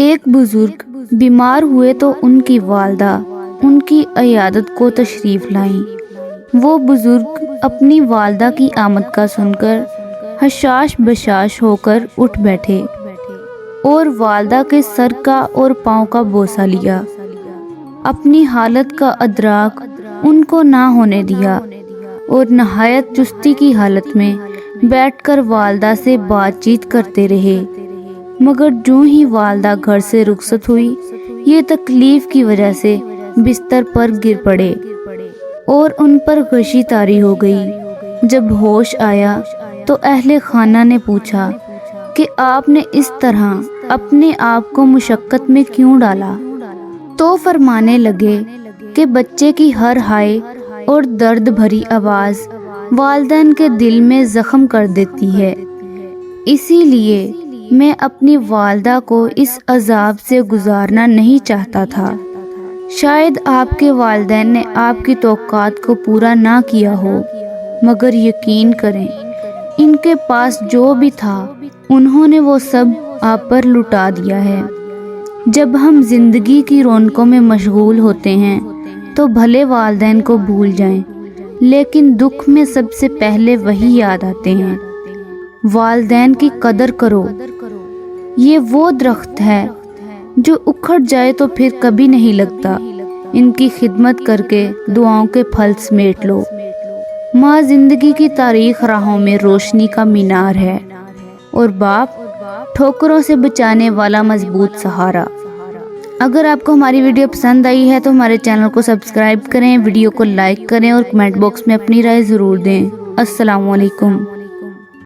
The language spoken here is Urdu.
ایک بزرگ بیمار ہوئے تو ان کی والدہ ان کی عیادت کو تشریف لائیں۔ وہ بزرگ اپنی والدہ کی آمد کا سن کر حشاش بشاش ہو کر اٹھ بیٹھے اور والدہ کے سر کا اور پاؤں کا بوسہ لیا۔ اپنی حالت کا ادراک ان کو نہ ہونے دیا اور نہایت چستی کی حالت میں بیٹھ کر والدہ سے بات چیت کرتے رہے، مگر جو ہی والدہ گھر سے رخصت ہوئی، یہ تکلیف کی وجہ سے بستر پر گر پڑے اور ان پر غشی طاری ہو گئی۔ جب ہوش آیا تو اہل خانہ نے پوچھا کہ آپ نے اس طرح اپنے آپ کو مشقت میں کیوں ڈالا؟ تو فرمانے لگے کہ بچے کی ہر ہائے اور درد بھری آواز والدین کے دل میں زخم کر دیتی ہے، اسی لیے میں اپنی والدہ کو اس عذاب سے گزارنا نہیں چاہتا تھا۔ شاید آپ کے والدین نے آپ کی توقعات کو پورا نہ کیا ہو، مگر یقین کریں ان کے پاس جو بھی تھا انہوں نے وہ سب آپ پر لٹا دیا ہے۔ جب ہم زندگی کی رونقوں میں مشغول ہوتے ہیں تو بھلے والدین کو بھول جائیں، لیکن دکھ میں سب سے پہلے وہی یاد آتے ہیں۔ والدین کی قدر کرو، یہ وہ درخت ہے جو اکھڑ جائے تو پھر کبھی نہیں لگتا، ان کی خدمت کر کے دعاؤں کے پھل سمیٹ لو۔ ماں زندگی کی تاریک راہوں میں روشنی کا مینار ہے اور باپ ٹھوکروں سے بچانے والا مضبوط سہارا۔ اگر آپ کو ہماری ویڈیو پسند آئی ہے تو ہمارے چینل کو سبسکرائب کریں، ویڈیو کو لائک کریں اور کمنٹ باکس میں اپنی رائے ضرور دیں۔ السلام علیکم۔